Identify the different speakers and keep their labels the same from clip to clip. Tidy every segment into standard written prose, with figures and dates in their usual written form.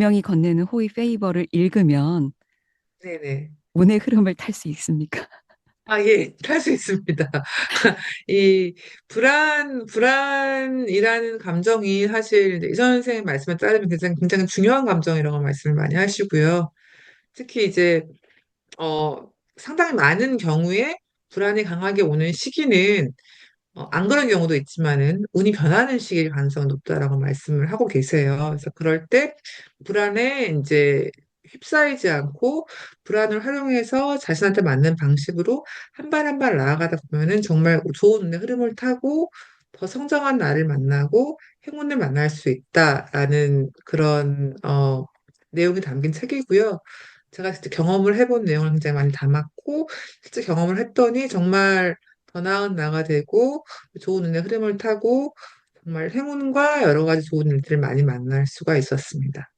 Speaker 1: 운명이 건네는 호의 페이버를 읽으면
Speaker 2: 네네.
Speaker 1: 운의 흐름을 탈 수 있습니까?
Speaker 2: 아, 예, 탈 수 있습니다. 이 불안이라는 감정이 사실 이제 이선 선생님 말씀에 따르면 굉장히 중요한 감정이라고 말씀을 많이 하시고요. 특히 이제, 어, 상당히 많은 경우에 불안이 강하게 오는 시기는 안 그런 경우도 있지만은 운이 변하는 시기일 가능성이 높다라고 말씀을 하고 계세요. 그래서 그럴 때 불안에 이제 휩싸이지 않고 불안을 활용해서 자신한테 맞는 방식으로 한 발 한 발 나아가다 보면은 정말 좋은 운의 흐름을 타고 더 성장한 나를 만나고 행운을 만날 수 있다라는 그런 내용이 담긴 책이고요. 제가 진짜 경험을 해본 내용을 굉장히 많이 담았고 실제 경험을 했더니 정말 더 나은 나가 되고 좋은 운의 흐름을 타고 정말 행운과 여러 가지 좋은 일들을 많이 만날 수가 있었습니다.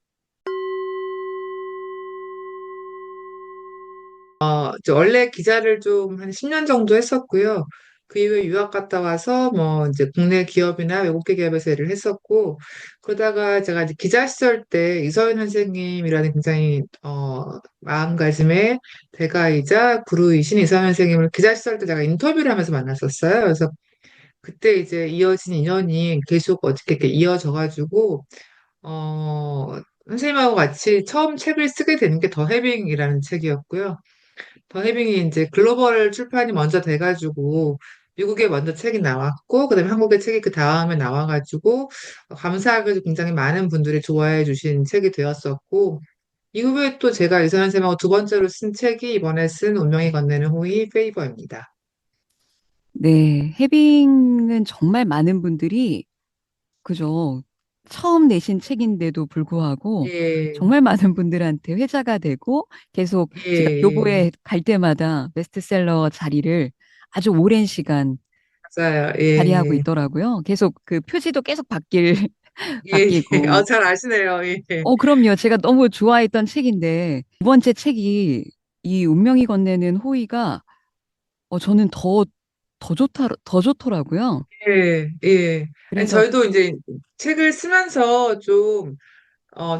Speaker 2: 이제 원래 기자를 좀 한 10년 정도 했었고요. 그 이후에 유학 갔다 와서 뭐 이제 국내 기업이나 외국계 기업에서 일을 했었고, 그러다가 제가 이제 기자 시절 때 이서연 선생님이라는 굉장히 마음가짐의 대가이자 구루이신 이서연 선생님을 기자 시절 때 제가 인터뷰를 하면서 만났었어요. 그래서 그때 이제 이어진 인연이 계속 어떻게 이렇게 이어져가지고, 선생님하고 같이 처음 책을 쓰게 되는 게 더 해빙이라는 책이었고요. 더 해빙이 이제 글로벌 출판이 먼저 돼가지고, 미국에 먼저 책이 나왔고, 그다음에 한국에 책이 그 다음에 나와가지고, 감사하게도 굉장히 많은 분들이 좋아해 주신 책이 되었었고, 이후에 또 제가 이선현 쌤하고 두 번째로 쓴 책이 이번에 쓴 운명이 건네는 호의 페이버입니다.
Speaker 1: 네, 해빙은 정말 많은 분들이 그죠. 처음 내신 책인데도 불구하고
Speaker 2: 예,
Speaker 1: 정말 많은 분들한테 회자가 되고 계속
Speaker 2: 예,
Speaker 1: 제가
Speaker 2: 예.
Speaker 1: 교보에 갈 때마다 베스트셀러 자리를 아주 오랜 시간
Speaker 2: 맞아요.
Speaker 1: 자리하고
Speaker 2: 예.
Speaker 1: 있더라고요. 계속 그 표지도 계속
Speaker 2: 예, 예.
Speaker 1: 바뀌고.
Speaker 2: 잘 아시네요. 예.
Speaker 1: 그럼요. 제가 너무 좋아했던 책인데 두 번째 책이 이 운명이 건네는 호의가 저는 더 좋더라고요.
Speaker 2: 예, 예. 아니,
Speaker 1: 그래서
Speaker 2: 저희도 이제 책을 쓰면서 좀,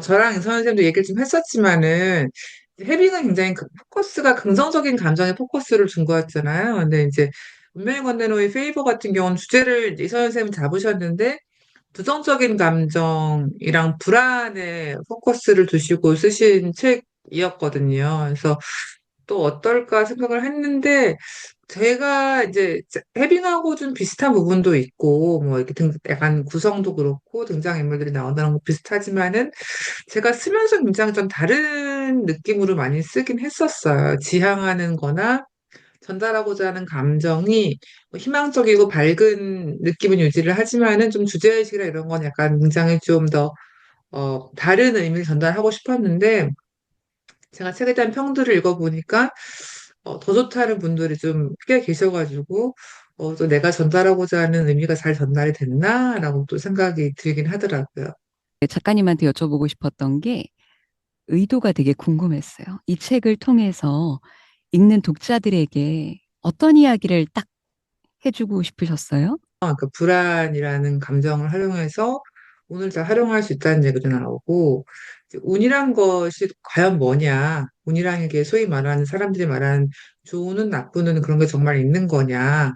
Speaker 2: 저랑 선 생님도 얘기를 좀 했었지만은, 해빙은 굉장히 포커스가 긍정적인 감정에 포커스를 둔 거였잖아요. 근데 이제, 운명의 건네노의 페이버 같은 경우는 주제를 이제 이선 선생님이 잡으셨는데, 부정적인 감정이랑 불안에 포커스를 두시고 쓰신 책이었거든요. 그래서 또 어떨까 생각을 했는데, 제가 이제 해빙하고 좀 비슷한 부분도 있고, 뭐 이렇게 약간 구성도 그렇고, 등장인물들이 나온다는 거 비슷하지만은, 제가 쓰면서 굉장히 좀 다른 느낌으로 많이 쓰긴 했었어요. 지향하는 거나, 전달하고자 하는 감정이 뭐 희망적이고 밝은 느낌은 유지를 하지만은 좀 주제의식이나 이런 건 약간 굉장히 좀 더, 다른 의미를 전달하고 싶었는데, 제가 책에 대한 평들을 읽어보니까 더 좋다는 분들이 좀 꽤 계셔가지고 또 내가 전달하고자 하는 의미가 잘 전달이 됐나라고 또 생각이 들긴 하더라고요.
Speaker 1: 작가님한테 여쭤보고 싶었던 게 의도가 되게 궁금했어요. 이 책을 통해서 읽는 독자들에게 어떤 이야기를 딱 해주고 싶으셨어요?
Speaker 2: 그 불안이라는 감정을 활용해서 운을 잘 활용할 수 있다는 얘기도 나오고 이제 운이란 것이 과연 뭐냐? 운이라는 게 소위 말하는 사람들이 말하는 좋은 운, 나쁜 운 그런 게 정말 있는 거냐?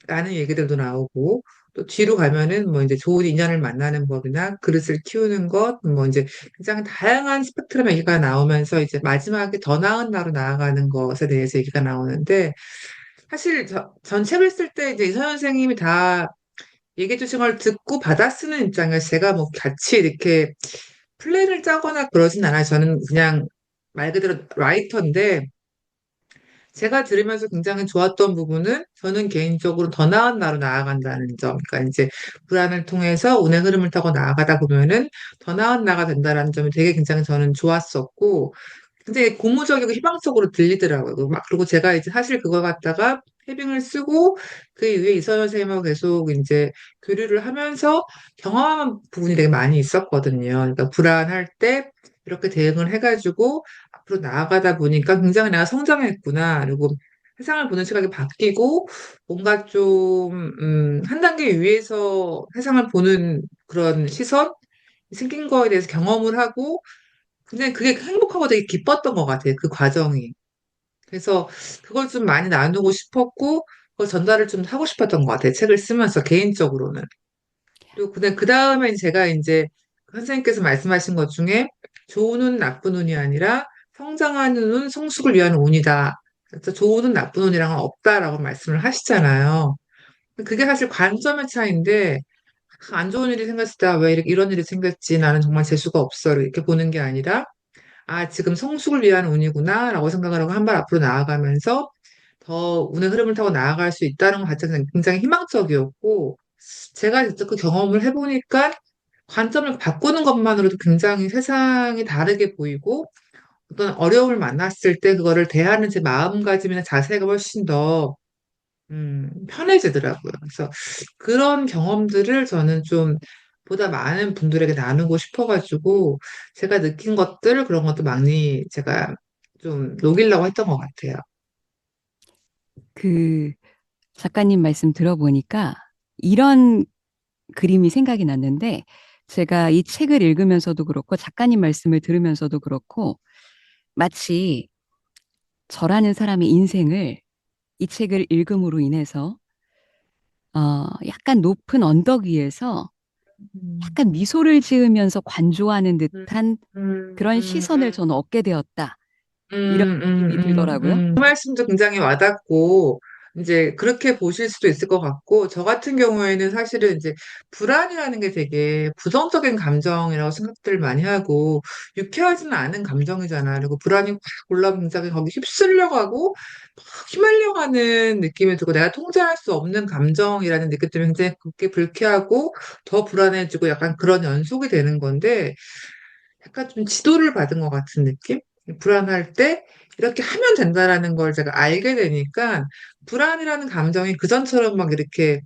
Speaker 2: 라는 얘기들도 나오고, 또 뒤로 가면은 뭐 이제 좋은 인연을 만나는 법이나 그릇을 키우는 것, 뭐 이제 굉장히 다양한 스펙트럼 얘기가 나오면서 이제 마지막에 더 나은 나로 나아가는 것에 대해서 얘기가 나오는데, 사실 전 책을 쓸 때 이제 이서연 선생님이 다 얘기해 주신 걸 듣고 받아 쓰는 입장에서 제가 뭐 같이 이렇게 플랜을 짜거나 그러진 않아요. 저는 그냥 말 그대로 라이터인데, 제가 들으면서 굉장히 좋았던 부분은 저는 개인적으로 더 나은 나로 나아간다는 점. 그러니까 이제 불안을 통해서 운의 흐름을 타고 나아가다 보면은 더 나은 나가 된다는 점이 되게 굉장히 저는 좋았었고, 굉장히 고무적이고 희망적으로 들리더라고요. 그리고 제가 이제 사실 그걸 갖다가 해빙을 쓰고 그 이후에 이서연 선생님하고 계속 이제 교류를 하면서 경험한 부분이 되게 많이 있었거든요. 그러니까 불안할 때 이렇게 대응을 해가지고 앞으로 나아가다 보니까 굉장히 내가 성장했구나. 그리고 세상을 보는 시각이 바뀌고 뭔가 좀, 한 단계 위에서 세상을 보는 그런 시선? 생긴 거에 대해서 경험을 하고 근데 그게 행복하고 되게 기뻤던 것 같아요. 그 과정이. 그래서 그걸 좀 많이 나누고 싶었고, 그걸 전달을 좀 하고 싶었던 것 같아요. 책을 쓰면서 개인적으로는. 그리고 근데 그 다음에 제가 이제 선생님께서 말씀하신 것 중에 좋은 운, 나쁜 운이 아니라 성장하는 운, 성숙을 위한 운이다. 그래서 좋은 운, 나쁜 운이랑은 없다라고 말씀을 하시잖아요. 그게 사실 관점의 차이인데 안 좋은 일이 생겼을 때 왜 이런 일이 생겼지? 나는 정말 재수가 없어. 이렇게 보는 게 아니라 아, 지금 성숙을 위한 운이구나 라고 생각을 하고 한 발 앞으로 나아가면서 더 운의 흐름을 타고 나아갈 수 있다는 것 자체가 굉장히 희망적이었고 제가 직접 그 경험을 해보니까 관점을 바꾸는 것만으로도 굉장히 세상이 다르게 보이고 어떤 어려움을 만났을 때 그거를 대하는 제 마음가짐이나 자세가 훨씬 더 편해지더라고요. 그래서 그런 경험들을 저는 좀 보다 많은 분들에게 나누고 싶어가지고 제가 느낀 것들 그런 것도 많이 제가 좀 녹이려고 했던 것 같아요.
Speaker 1: 그 작가님 말씀 들어보니까 이런 그림이 생각이 났는데 제가 이 책을 읽으면서도 그렇고 작가님 말씀을 들으면서도 그렇고 마치 저라는 사람의 인생을 이 책을 읽음으로 인해서 약간 높은 언덕 위에서
Speaker 2: 음,
Speaker 1: 약간 미소를 지으면서 관조하는
Speaker 2: 음,
Speaker 1: 듯한
Speaker 2: 음,
Speaker 1: 그런
Speaker 2: 음,
Speaker 1: 시선을 저는 얻게 되었다. 이런
Speaker 2: 음,
Speaker 1: 느낌이 들더라고요.
Speaker 2: 그 말씀도 굉장히 와닿고, 이제 그렇게 보실 수도 있을 것 같고, 저 같은 경우에는 사실은 이제 불안이라는 게 되게 부정적인 감정이라고 생각들을 많이 하고, 유쾌하지는 않은 감정이잖아. 그리고 불안이 확 올라오면 굉장히 거기 휩쓸려가고, 막 휘말려가는 느낌이 들고, 내가 통제할 수 없는 감정이라는 느낌 때문에 굉장히 그렇게 불쾌하고, 더 불안해지고 약간 그런 연속이 되는 건데, 약간 좀 지도를 받은 것 같은 느낌? 불안할 때 이렇게 하면 된다라는 걸 제가 알게 되니까 불안이라는 감정이 그전처럼 막 이렇게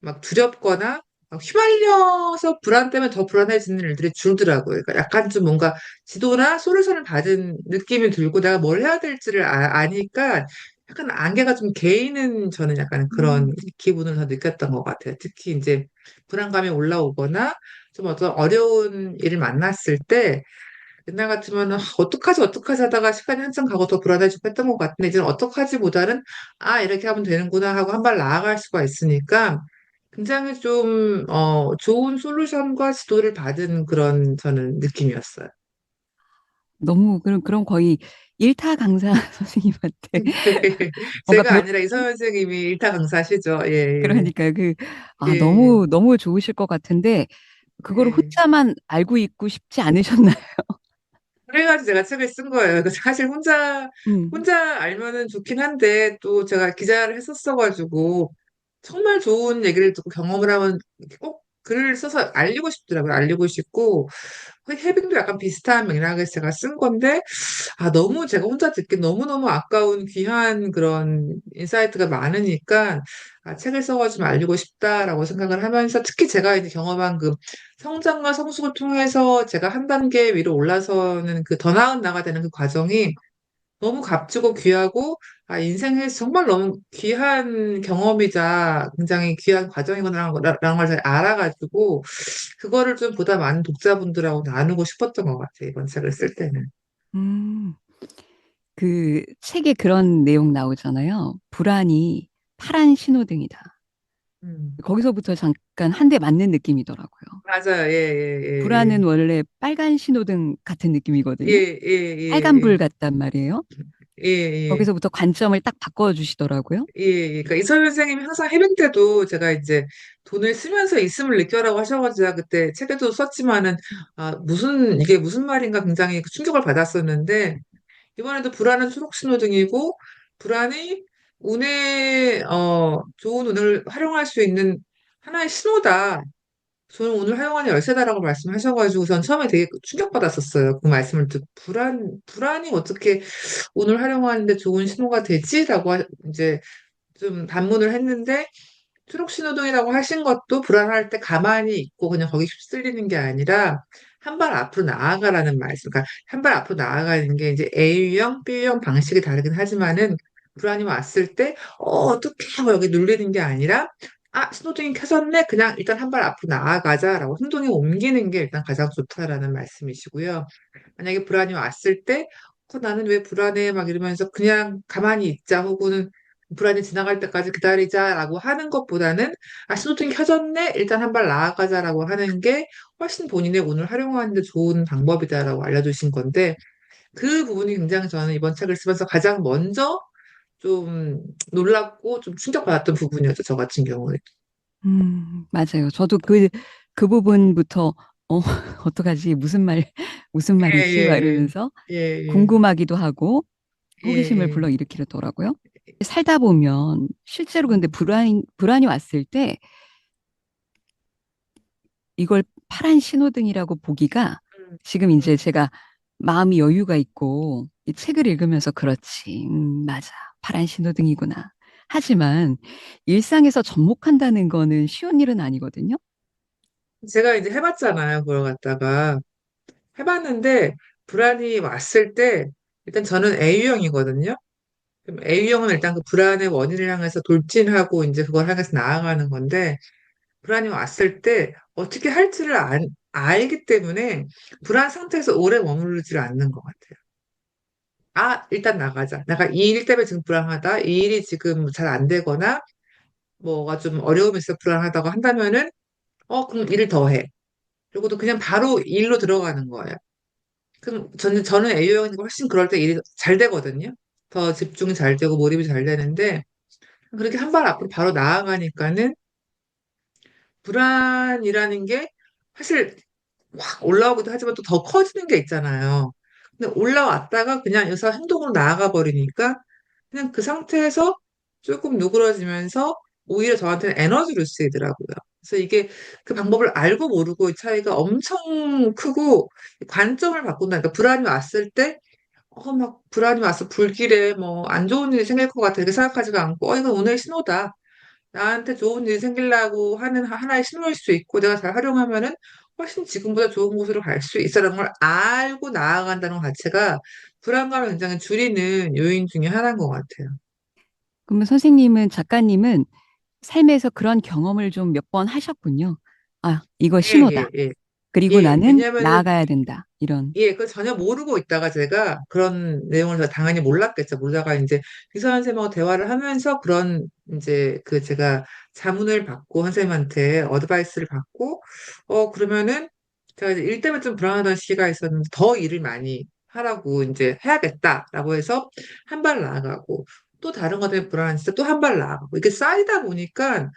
Speaker 2: 막 두렵거나 막 휘말려서 불안 때문에 더 불안해지는 일들이 줄더라고요. 그러니까 약간 좀 뭔가 지도나 소루션을 받은 느낌이 들고 내가 뭘 해야 될지를 아니까 약간 안개가 좀 개이는 저는 약간 그런 기분을 더 느꼈던 것 같아요. 특히 이제 불안감이 올라오거나 좀 어떤 어려운 일을 만났을 때 옛날 같으면은 어떡하지 어떡하지 하다가 시간이 한참 가고 더 불안해지고 했던 것 같은데 이제는 어떡하지보다는 아 이렇게 하면 되는구나 하고 한 발 나아갈 수가 있으니까 굉장히 좀 좋은 솔루션과 지도를 받은 그런 저는 느낌이었어요.
Speaker 1: 너무 그런 거의 일타 강사 선생님한테 뭔가
Speaker 2: 제가 아니라 이서연 선생님이 일타 강사시죠. 예,
Speaker 1: 그러니까
Speaker 2: 예, 예,
Speaker 1: 너무 너무 좋으실 것 같은데 그거를
Speaker 2: 예.
Speaker 1: 혼자만 알고 있고 싶지 않으셨나요?
Speaker 2: 그래가지고 제가 책을 쓴 거예요. 그래서 사실
Speaker 1: 음.
Speaker 2: 혼자 알면은 좋긴 한데, 또 제가 기자를 했었어가지고, 정말 좋은 얘기를 듣고 경험을 하면 이렇게 꼭 글을 써서 알리고 싶더라고요. 알리고 싶고, 그 해빙도 약간 비슷한 맥락에서 제가 쓴 건데, 아, 너무 제가 혼자 듣기 너무너무 아까운 귀한 그런 인사이트가 많으니까, 아, 책을 써가지고 알리고 싶다라고 생각을 하면서, 특히 제가 이제 경험한 그 성장과 성숙을 통해서 제가 한 단계 위로 올라서는 그 더 나은 나가 되는 그 과정이 너무 값지고 귀하고, 아, 인생에서 정말 너무 귀한 경험이자 굉장히 귀한 과정이구나라는 걸 잘 알아가지고, 그거를 좀 보다 많은 독자분들하고 나누고 싶었던 것 같아요, 이번 책을 쓸 때는.
Speaker 1: 음. 그 책에 그런 내용 나오잖아요. 불안이 파란 신호등이다.
Speaker 2: 음.
Speaker 1: 거기서부터 잠깐 한 대 맞는 느낌이더라고요.
Speaker 2: 맞아요, 예, 예,
Speaker 1: 불안은 원래 빨간 신호등 같은
Speaker 2: 예,
Speaker 1: 느낌이거든요.
Speaker 2: 예, 예,
Speaker 1: 빨간
Speaker 2: 예,
Speaker 1: 불 같단 말이에요.
Speaker 2: 예, 예, 예.
Speaker 1: 거기서부터 관점을 딱 바꿔주시더라고요.
Speaker 2: 예, 예. 그러니까 이서연 선생님이 항상 해병 때도 제가 이제 돈을 쓰면서 있음을 느껴라고 하셔가지고 제가 그때 책에도 썼지만은 아, 이게 무슨 말인가 굉장히 충격을 받았었는데 이번에도 불안은 초록신호등이고 불안이 좋은 운을 활용할 수 있는 하나의 신호다. 저는 오늘 활용하는 열쇠다라고 말씀하셔가지고 전 처음에 되게 충격받았었어요. 그 말씀을 듣고 불안이 어떻게 오늘 활용하는데 좋은 신호가 되지라고 이제 좀 반문을 했는데 초록신호등이라고 하신 것도 불안할 때 가만히 있고 그냥 거기 휩쓸리는 게 아니라 한 발 앞으로 나아가라는 말씀. 그러니까 한 발 앞으로 나아가는 게 이제 A유형, B유형 방식이 다르긴 하지만은 불안이 왔을 때 어떻게 하고 여기 눌리는 게 아니라 아, 신호등이 켜졌네? 그냥 일단 한 발 앞으로 나아가자라고 행동에 옮기는 게 일단 가장 좋다라는 말씀이시고요. 만약에 불안이 왔을 때, 나는 왜 불안해? 막 이러면서 그냥 가만히 있자, 혹은 불안이 지나갈 때까지 기다리자라고 하는 것보다는, 아, 신호등이 켜졌네? 일단 한 발 나아가자라고 하는 게 훨씬 본인의 운을 활용하는 데 좋은 방법이다라고 알려주신 건데, 그 부분이 굉장히 저는 이번 책을 쓰면서 가장 먼저 좀 놀랍고 좀 충격받았던 부분이었죠, 저 같은 경우에.
Speaker 1: 맞아요. 저도 그 부분부터, 어떡하지? 무슨
Speaker 2: 예,
Speaker 1: 말이지? 막
Speaker 2: 예,
Speaker 1: 이러면서
Speaker 2: 예, 예,
Speaker 1: 궁금하기도 하고
Speaker 2: 예,
Speaker 1: 호기심을
Speaker 2: 예.
Speaker 1: 불러일으키더라고요. 살다 보면 실제로 근데
Speaker 2: 음,
Speaker 1: 불안이 왔을 때 이걸 파란 신호등이라고 보기가 지금 이제
Speaker 2: 음.
Speaker 1: 제가 마음이 여유가 있고 이 책을 읽으면서 그렇지. 맞아. 파란 신호등이구나. 하지만 일상에서 접목한다는 거는 쉬운 일은 아니거든요.
Speaker 2: 제가 이제 해봤잖아요, 그걸 갖다가. 해봤는데, 불안이 왔을 때, 일단 저는 A유형이거든요. 그럼 A유형은 일단 그 불안의 원인을 향해서 돌진하고, 이제 그걸 향해서 나아가는 건데, 불안이 왔을 때, 어떻게 할지를 알기 때문에, 불안 상태에서 오래 머무르지를 않는 것 같아요. 아, 일단 나가자. 내가 이 일 때문에 지금 불안하다. 이 일이 지금 잘 안 되거나, 뭐가 좀 어려움이 있어 불안하다고 한다면은, 그럼 일을 더 해. 그리고도 그냥 바로 일로 들어가는 거예요. 그럼 저는 A형이니까 훨씬 그럴 때 일이 잘 되거든요. 더 집중이 잘 되고 몰입이 잘 되는데, 그렇게 한 발 앞으로 바로 나아가니까는 불안이라는 게 사실 확 올라오기도 하지만 또 더 커지는 게 있잖아요. 근데 올라왔다가 그냥 여기서 행동으로 나아가 버리니까 그냥 그 상태에서 조금 누그러지면서 오히려 저한테는 에너지로 쓰이더라고요. 그래서 이게 그 방법을 알고 모르고 의 차이가 엄청 크고 관점을 바꾼다니까 불안이 왔을 때 막 불안이 와서 불길에 뭐 안 좋은 일이 생길 것 같아 이렇게 생각하지가 않고 이건 오늘 신호다. 나한테 좋은 일이 생기려고 하는 하나의 신호일 수 있고 내가 잘 활용하면은 훨씬 지금보다 좋은 곳으로 갈 수 있어라는 걸 알고 나아간다는 것 자체가 불안감을 굉장히 줄이는 요인 중에 하나인 것 같아요.
Speaker 1: 그러면 선생님은, 작가님은 삶에서 그런 경험을 좀 몇 번 하셨군요. 아, 이거
Speaker 2: 예, 예,
Speaker 1: 신호다.
Speaker 2: 예.
Speaker 1: 그리고
Speaker 2: 예,
Speaker 1: 나는
Speaker 2: 왜냐하면은
Speaker 1: 나아가야 된다. 이런.
Speaker 2: 예, 그 전혀 모르고 있다가 제가 그런 내용을 제가 당연히 몰랐겠죠. 모르다가 이제 기사 선생님하고 대화를 하면서 그런 이제 그 제가 자문을 받고 선생님한테 어드바이스를 받고 그러면은 제가 이제 일 때문에 좀 불안하던 시기가 있었는데 더 일을 많이 하라고 이제 해야겠다라고 해서 한 발 나아가고 또 다른 것 때문에 불안했을 때 또 한 발 나아가고 이게 쌓이다 보니까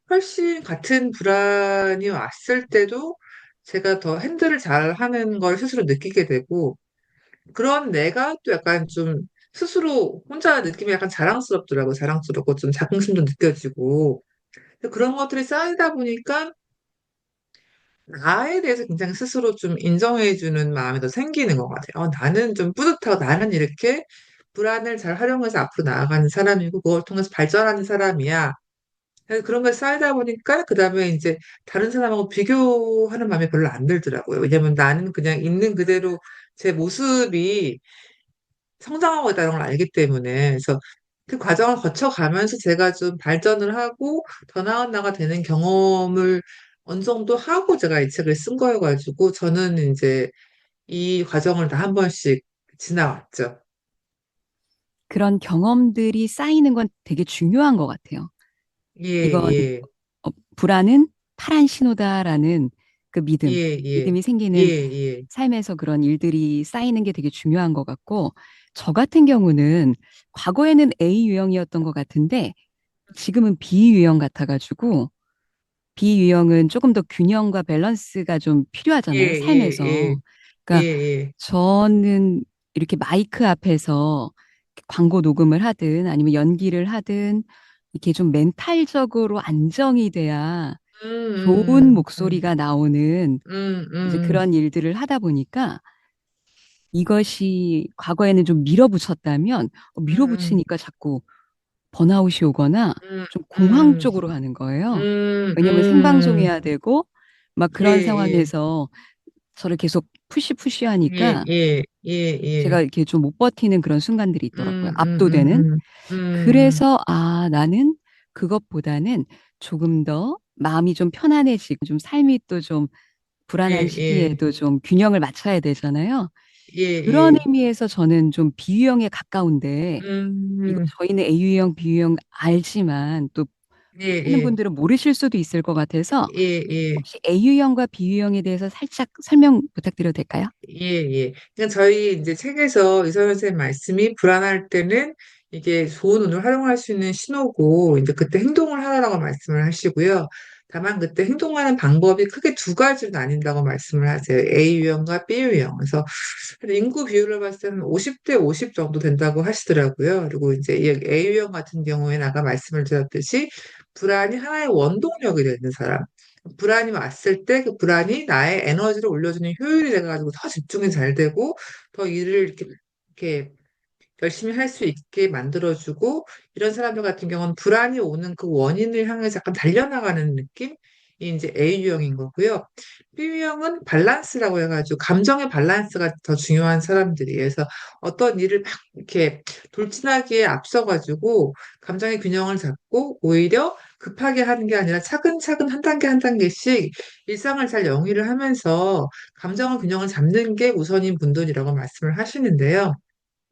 Speaker 2: 훨씬 같은 불안이 왔을 때도 제가 더 핸들을 잘 하는 걸 스스로 느끼게 되고, 그런 내가 또 약간 좀 스스로 혼자 느낌이 약간 자랑스럽더라고요. 자랑스럽고 좀 자긍심도 느껴지고. 그런 것들이 쌓이다 보니까 나에 대해서 굉장히 스스로 좀 인정해주는 마음이 더 생기는 것 같아요. 나는 좀 뿌듯하고 나는 이렇게 불안을 잘 활용해서 앞으로 나아가는 사람이고, 그걸 통해서 발전하는 사람이야. 그런 걸 쌓이다 보니까 그 다음에 이제 다른 사람하고 비교하는 마음이 별로 안 들더라고요. 왜냐면 나는 그냥 있는 그대로 제 모습이 성장하고 있다는 걸 알기 때문에. 그래서 그 과정을 거쳐가면서 제가 좀 발전을 하고 더 나은 나가 되는 경험을 어느 정도 하고 제가 이 책을 쓴 거여가지고 저는 이제 이 과정을 다 한 번씩 지나왔죠.
Speaker 1: 그런 경험들이 쌓이는 건 되게 중요한 것 같아요.
Speaker 2: 예,
Speaker 1: 이건
Speaker 2: 예,
Speaker 1: 불안은 파란 신호다라는 그
Speaker 2: 예, 예,
Speaker 1: 믿음이
Speaker 2: 예,
Speaker 1: 생기는
Speaker 2: 예.
Speaker 1: 삶에서 그런 일들이 쌓이는 게 되게 중요한 것 같고, 저 같은 경우는 과거에는 A 유형이었던 것 같은데 지금은 B 유형 같아가지고, B 유형은 조금 더 균형과 밸런스가 좀
Speaker 2: 예,
Speaker 1: 필요하잖아요,
Speaker 2: 예, 예,
Speaker 1: 삶에서.
Speaker 2: 예,
Speaker 1: 그러니까
Speaker 2: 예.
Speaker 1: 저는 이렇게 마이크 앞에서 광고 녹음을 하든 아니면 연기를 하든 이렇게 좀 멘탈적으로 안정이 돼야 좋은
Speaker 2: 음,
Speaker 1: 목소리가 나오는 이제
Speaker 2: 음,
Speaker 1: 그런 일들을 하다 보니까, 이것이 과거에는 좀 밀어붙였다면
Speaker 2: 음,
Speaker 1: 밀어붙이니까 자꾸 번아웃이 오거나
Speaker 2: 음,
Speaker 1: 좀 공황
Speaker 2: 음,
Speaker 1: 쪽으로 가는 거예요.
Speaker 2: 음,
Speaker 1: 왜냐면 생방송해야 되고 막
Speaker 2: 예,
Speaker 1: 그런
Speaker 2: 예,
Speaker 1: 상황에서 저를 계속 푸시
Speaker 2: 예,
Speaker 1: 하니까
Speaker 2: 예, 예, 예,
Speaker 1: 제가 이렇게 좀 못 버티는 그런 순간들이 있더라고요.
Speaker 2: 음, 음,
Speaker 1: 압도되는.
Speaker 2: 음, 음,
Speaker 1: 그래서 나는 그것보다는 조금 더 마음이 좀 편안해지고 좀 삶이 또 좀 불안한
Speaker 2: 예, 예,
Speaker 1: 시기에도 좀 균형을 맞춰야 되잖아요.
Speaker 2: 예,
Speaker 1: 그런
Speaker 2: 예.
Speaker 1: 의미에서 저는 좀 비유형에 가까운데 이거
Speaker 2: 음,
Speaker 1: 저희는 A유형, B유형 알지만 또
Speaker 2: 예,
Speaker 1: 하는
Speaker 2: 예,
Speaker 1: 분들은 모르실 수도 있을 것 같아서
Speaker 2: 예, 예.
Speaker 1: 혹시 A유형과 B유형에 대해서 살짝 설명 부탁드려도 될까요?
Speaker 2: 예, 예. 그러니까 저희 이제 책에서 이서연 선생님 말씀이 불안할 때는 이게 좋은 운을 활용할 수 있는 신호고, 이제 그때 행동을 하라고 말씀을 하시고요. 다만 그때 행동하는 방법이 크게 두 가지로 나뉜다고 말씀을 하세요. A 유형과 B 유형. 그래서 인구 비율을 봤을 때는 50대 50 정도 된다고 하시더라고요. 그리고 이제 이 A유형 같은 경우에는 아까 말씀을 드렸듯이 불안이 하나의 원동력이 되는 사람. 불안이 왔을 때 그 불안이 나의 에너지를 올려주는 효율이 돼가지고 더 집중이 잘 되고 더 일을 이렇게 열심히 할 수 있게 만들어주고 이런 사람들 같은 경우는 불안이 오는 그 원인을 향해서 약간 달려나가는 느낌이 이제 A유형인 거고요. B유형은 밸런스라고 해가지고 감정의 밸런스가 더 중요한 사람들이에요. 그래서 어떤 일을 막 이렇게 돌진하기에 앞서가지고 감정의 균형을 잡고 오히려 급하게 하는 게 아니라 차근차근 한 단계 한 단계씩 일상을 잘 영위를 하면서 감정의 균형을 잡는 게 우선인 분들이라고 말씀을 하시는데요.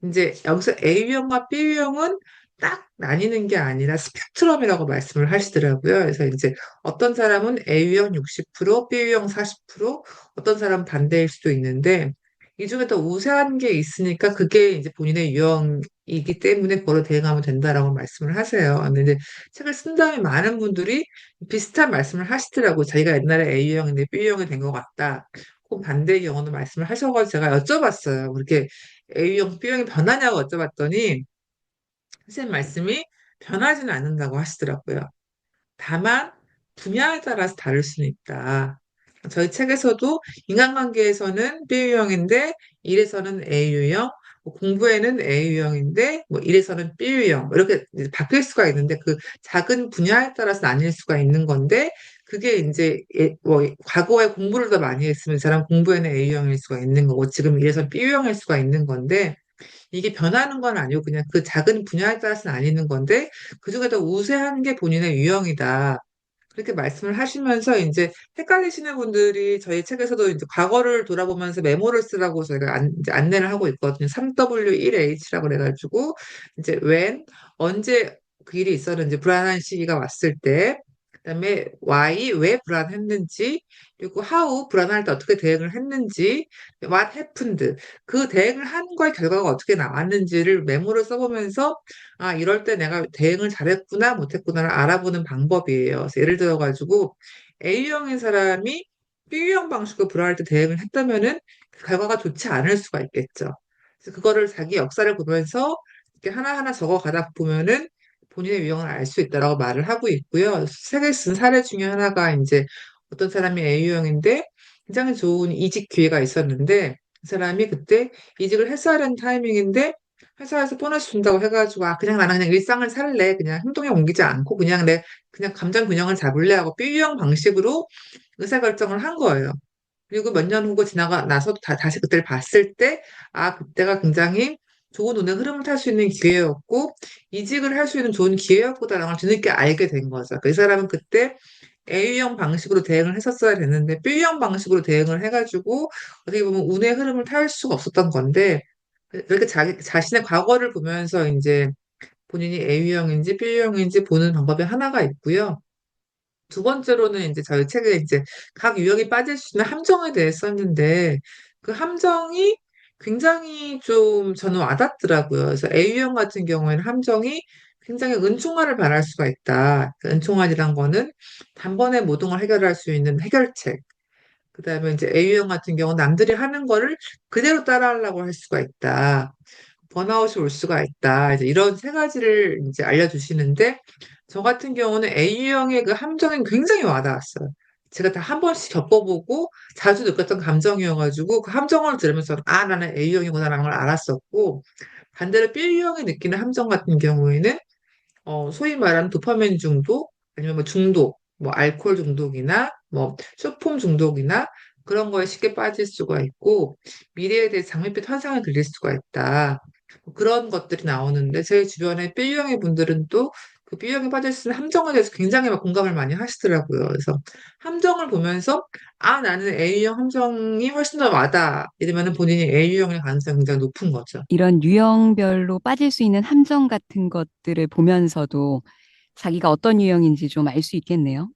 Speaker 2: 이제 여기서 A유형과 B유형은 딱 나뉘는 게 아니라 스펙트럼이라고 말씀을 하시더라고요. 그래서 이제 어떤 사람은 A유형 60%, B유형 40%, 어떤 사람은 반대일 수도 있는데 이 중에 더 우세한 게 있으니까 그게 이제 본인의 유형이기 때문에 그거로 대응하면 된다라고 말씀을 하세요. 근데 이제 책을 쓴 다음에 많은 분들이 비슷한 말씀을 하시더라고요. 자기가 옛날에 A유형인데 B유형이 된 것 같다. 혹은 반대의 경우도 말씀을 하셔가지고 제가 여쭤봤어요. 그렇게 A형, B형이 변하냐고 여쭤봤더니 선생님 말씀이 변하지는 않는다고 하시더라고요. 다만 분야에 따라서 다를 수는 있다. 저희 책에서도 인간관계에서는 B유형인데 일에서는 A유형, 뭐 공부에는 A유형인데 뭐 일에서는 B유형 이렇게 이제 바뀔 수가 있는데 그 작은 분야에 따라서 나뉠 수가 있는 건데 그게 이제 뭐 과거에 공부를 더 많이 했으면 이 사람 공부에는 A유형일 수가 있는 거고 지금 일에서는 B유형일 수가 있는 건데 이게 변하는 건 아니고 그냥 그 작은 분야에 따라서는 아니는 건데 그중에 더 우세한 게 본인의 유형이다. 그렇게 말씀을 하시면서 이제 헷갈리시는 분들이 저희 책에서도 이제 과거를 돌아보면서 메모를 쓰라고 저희가 이제 안내를 하고 있거든요. 3W1H라고 그래가지고 이제 when, 언제 그 일이 있었는지 불안한 시기가 왔을 때 그다음에 why, 왜 불안했는지 그리고 how, 불안할 때 어떻게 대응을 했는지 what happened, 그 대응을 한 거의 결과가 어떻게 나왔는지를 메모를 써보면서 아, 이럴 때 내가 대응을 잘했구나, 못했구나를 알아보는 방법이에요. 그래서 예를 들어가지고 A형인 사람이 B형 방식으로 불안할 때 대응을 했다면은 그 결과가 좋지 않을 수가 있겠죠. 그래서 그거를 자기 역사를 보면서 이렇게 하나하나 적어가다 보면은 본인의 유형을 알 수 있다라고 말을 하고 있고요. 책을 쓴 사례 중에 하나가 이제 어떤 사람이 A형인데 굉장히 좋은 이직 기회가 있었는데 그 사람이 그때 이직을 했어야 하는 타이밍인데 회사에서 보너스 준다고 해가지고 아 그냥 나는 그냥 일상을 살래 그냥 행동에 옮기지 않고 그냥 내 그냥 감정 균형을 잡을래 하고 B유형 방식으로 의사결정을 한 거예요. 그리고 몇 년 후고 지나가 나서 다시 그때를 봤을 때 아 그때가 굉장히 좋은 운의 흐름을 탈 수 있는 기회였고 이직을 할 수 있는 좋은 기회였구나라는 걸 뒤늦게 알게 된 거죠. 그 사람은 그때 A유형 방식으로 대응을 했었어야 됐는데 B유형 방식으로 대응을 해가지고 어떻게 보면 운의 흐름을 탈 수가 없었던 건데 그렇게 자기 자신의 과거를 보면서 이제 본인이 A유형인지 B유형인지 보는 방법이 하나가 있고요. 두 번째로는 이제 저희 책에 이제 각 유형이 빠질 수 있는 함정에 대해 썼는데 그 함정이 굉장히 좀 저는 와닿더라고요. 그래서 A유형 같은 경우에는 함정이 굉장히 은총화를 바랄 수가 있다. 그 은총화이란 거는 단번에 모든 걸 해결할 수 있는 해결책. 그다음에 이제 A유형 같은 경우는 남들이 하는 거를 그대로 따라하려고 할 수가 있다. 번아웃이 올 수가 있다. 이제 이런 세 가지를 이제 알려주시는데, 저 같은 경우는 A유형의 그 함정이 굉장히 와닿았어요. 제가 다 한 번씩 겪어보고 자주 느꼈던 감정이어가지고 그 함정을 들으면서 아, 나는 A유형이구나라는 걸 알았었고, 반대로 B유형이 느끼는 함정 같은 경우에는 소위 말하는 도파민 중독, 아니면 뭐 중독, 뭐 알코올 중독이나 뭐 쇼폼 중독이나 그런 거에 쉽게 빠질 수가 있고 미래에 대해 장밋빛 환상을 그릴 수가 있다. 뭐 그런 것들이 나오는데 제 주변의 B유형의 분들은 또 그 B형에 빠져있으면 함정에 대해서 굉장히 막 공감을 많이 하시더라고요. 그래서 함정을 보면서 아, 나는 A형 함정이 훨씬 더 와닿아. 이러면은 본인이 A형일 가능성이 굉장히 높은 거죠.
Speaker 1: 이런 유형별로 빠질 수 있는 함정 같은 것들을 보면서도 자기가 어떤 유형인지 좀 알 수 있겠네요.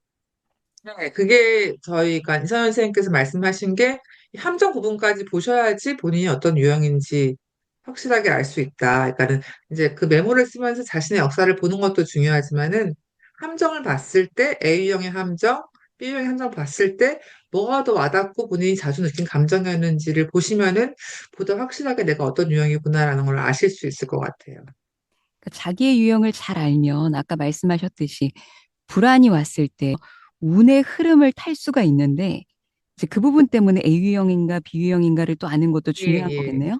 Speaker 2: 네, 그게 저희가 이선 선생님께서 말씀하신 게 함정 부분까지 보셔야지 본인이 어떤 유형인지 확실하게 알 수 있다. 그러니까는 이제 그 메모를 쓰면서 자신의 역사를 보는 것도 중요하지만은 함정을 봤을 때 A형의 함정, B형의 함정 봤을 때 뭐가 더 와닿고 본인이 자주 느낀 감정이었는지를 보시면은 보다 확실하게 내가 어떤 유형이구나라는 걸 아실 수 있을 것 같아요.
Speaker 1: 그러니까 자기의 유형을 잘 알면 아까 말씀하셨듯이 불안이 왔을 때 운의 흐름을 탈 수가 있는데 이제 그 부분 때문에 A유형인가 B유형인가를 또 아는 것도
Speaker 2: 예,
Speaker 1: 중요한
Speaker 2: 예.
Speaker 1: 거겠네요.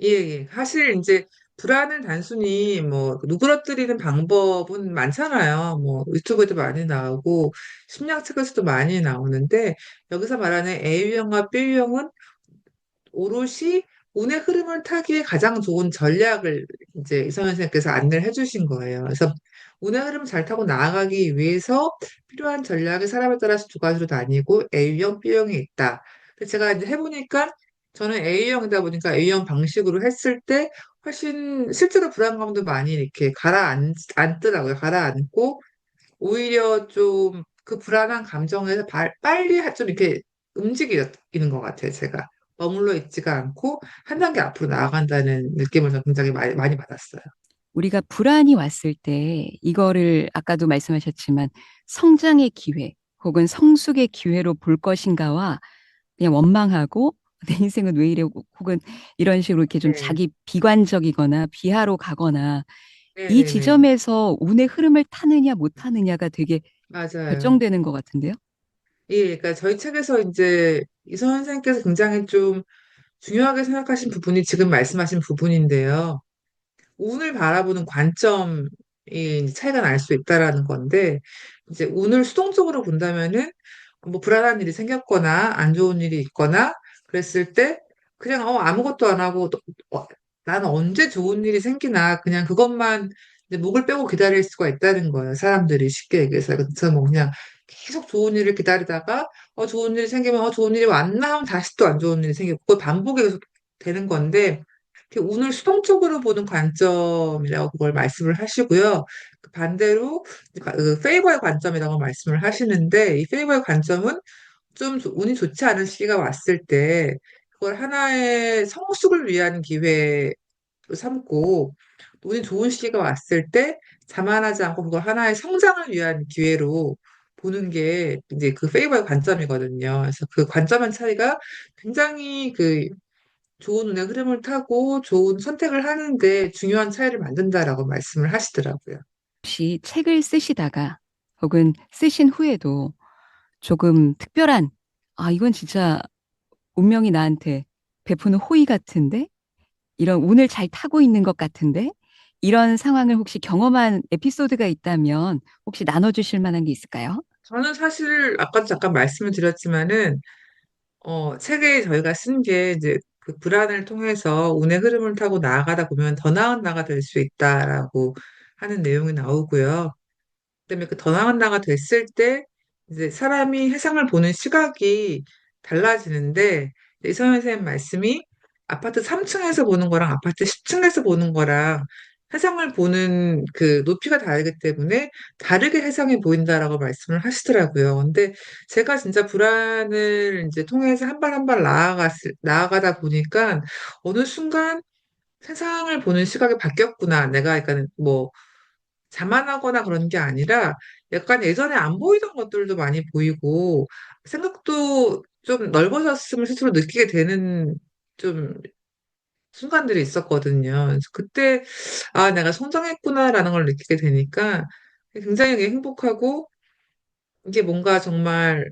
Speaker 2: 예, 예. 사실 이제 불안을 단순히 뭐 누그러뜨리는 방법은 많잖아요. 뭐 유튜브에도 많이 나오고 심리학책에서도 많이 나오는데 여기서 말하는 A유형과 B유형은 오롯이 운의 흐름을 타기에 가장 좋은 전략을 이제 이성현 선생님께서 안내를 해주신 거예요. 그래서 운의 흐름을 잘 타고 나아가기 위해서 필요한 전략이 사람에 따라서 두 가지로 나뉘고 A형, B형이 있다. 근데 제가 이제 해보니까 저는 A형이다 보니까 A형 방식으로 했을 때 훨씬 실제로 불안감도 많이 이렇게 가라앉더라고요. 가라앉고 오히려 좀 그 불안한 감정에서 빨리 좀 이렇게 움직이는 것 같아요, 제가. 머물러 있지가 않고 한 단계 앞으로 나아간다는 느낌을 저는 굉장히 많이 받았어요.
Speaker 1: 우리가 불안이 왔을 때 이거를 아까도 말씀하셨지만 성장의 기회 혹은 성숙의 기회로 볼 것인가와 그냥 원망하고 내 인생은 왜 이래 혹은 이런 식으로 이렇게 좀
Speaker 2: 네,
Speaker 1: 자기 비관적이거나 비하로 가거나 이
Speaker 2: 네네네.
Speaker 1: 지점에서 운의 흐름을 타느냐 못 타느냐가 되게
Speaker 2: 맞아요.
Speaker 1: 결정되는 것 같은데요.
Speaker 2: 예, 그러니까 저희 책에서 이제 이선 선생님께서 굉장히 좀 중요하게 생각하신 부분이 지금 말씀하신 부분인데요. 운을 바라보는 관점이 이제 차이가 날 수 있다라는 건데, 이제 운을 수동적으로 본다면은 뭐 불안한 일이 생겼거나 안 좋은 일이 있거나 그랬을 때 그냥 아무것도 안 하고 나는 언제 좋은 일이 생기나 그냥 그것만 이제 목을 빼고 기다릴 수가 있다는 거예요. 사람들이 쉽게 얘기해서. 그래서 뭐 그냥 계속 좋은 일을 기다리다가 좋은 일이 생기면 좋은 일이 왔나 하면 다시 또 안 좋은 일이 생기고 그걸 반복이 계속 되는 건데 이렇게 운을 수동적으로 보는 관점이라고 그걸 말씀을 하시고요. 그 반대로 그 페이버의 관점이라고 말씀을 하시는데 이 페이버의 관점은 좀 운이 좋지 않은 시기가 왔을 때 그걸 하나의 성숙을 위한 기회로 삼고 운이 좋은 시기가 왔을 때 자만하지 않고 그걸 하나의 성장을 위한 기회로 보는 게 이제 그 페이버의 관점이거든요. 그래서 그 관점의 차이가 굉장히 그 좋은 운의 흐름을 타고 좋은 선택을 하는데 중요한 차이를 만든다라고 말씀을 하시더라고요.
Speaker 1: 혹시 책을 쓰시다가 혹은 쓰신 후에도 조금 특별한 이건 진짜 운명이 나한테 베푸는 호의 같은데 이런 운을 잘 타고 있는 것 같은데 이런 상황을 혹시 경험한 에피소드가 있다면 혹시 나눠주실 만한 게 있을까요?
Speaker 2: 저는 사실 아까도 잠깐 말씀을 드렸지만은 책에 저희가 쓴 게 이제 그 불안을 통해서 운의 흐름을 타고 나아가다 보면 더 나은 나가 될 수 있다라고 하는 내용이 나오고요. 그다음에 그 더 나은 나가 됐을 때 이제 사람이 세상을 보는 시각이 달라지는데 이성현 선생님 말씀이 아파트 3층에서 보는 거랑 아파트 10층에서 보는 거랑 세상을 보는 그 높이가 다르기 때문에 다르게 세상이 보인다라고 말씀을 하시더라고요. 근데 제가 진짜 불안을 이제 통해서 한 발 한 발 나아가다 보니까 어느 순간 세상을 보는 시각이 바뀌었구나. 내가 약간 뭐 자만하거나 그런 게 아니라 약간 예전에 안 보이던 것들도 많이 보이고 생각도 좀 넓어졌음을 스스로 느끼게 되는 좀 순간들이 있었거든요. 그래서 그때 아, 내가 성장했구나라는 걸 느끼게 되니까 굉장히 행복하고 이게 뭔가 정말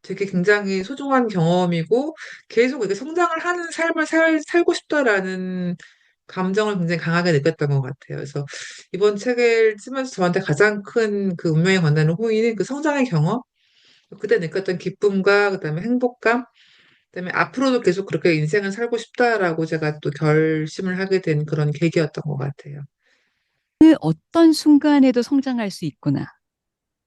Speaker 2: 되게 굉장히 소중한 경험이고 계속 이렇게 성장을 하는 삶을 살고 싶다라는 감정을 굉장히 강하게 느꼈던 것 같아요. 그래서 이번 책을 쓰면서 저한테 가장 큰 그 운명에 관한 호의는 그 성장의 경험, 그때 느꼈던 기쁨과 그다음에 행복감, 그다음에 앞으로도 계속 그렇게 인생을 살고 싶다라고 제가 또 결심을 하게 된 그런 계기였던 것 같아요.
Speaker 1: 그 어떤 순간에도 성장할 수 있구나.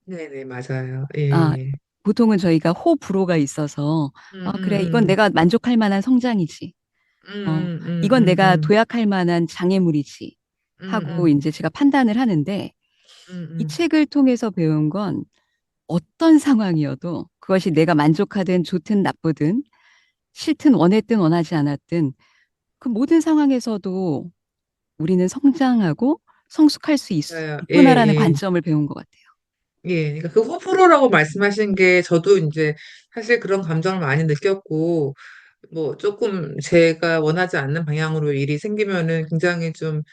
Speaker 2: 네네, 맞아요.
Speaker 1: 아,
Speaker 2: 예.
Speaker 1: 보통은 저희가 호불호가 있어서,
Speaker 2: 음,
Speaker 1: 그래, 이건
Speaker 2: 음,
Speaker 1: 내가 만족할 만한 성장이지. 이건 내가
Speaker 2: 음,
Speaker 1: 도약할 만한 장애물이지.
Speaker 2: 음,
Speaker 1: 하고
Speaker 2: 음,
Speaker 1: 이제 제가 판단을 하는데, 이
Speaker 2: 음.
Speaker 1: 책을 통해서 배운 건 어떤 상황이어도 그것이 내가 만족하든 좋든 나쁘든 싫든 원했든 원하지 않았든 그 모든 상황에서도 우리는 성장하고 성숙할 수
Speaker 2: 맞아요. 예,
Speaker 1: 있구나라는
Speaker 2: 예.
Speaker 1: 관점을 배운 것 같아요.
Speaker 2: 예, 그러니까 그 호불호라고 말씀하신 게 저도 이제 사실 그런 감정을 많이 느꼈고, 뭐 조금 제가 원하지 않는 방향으로 일이 생기면은 굉장히 좀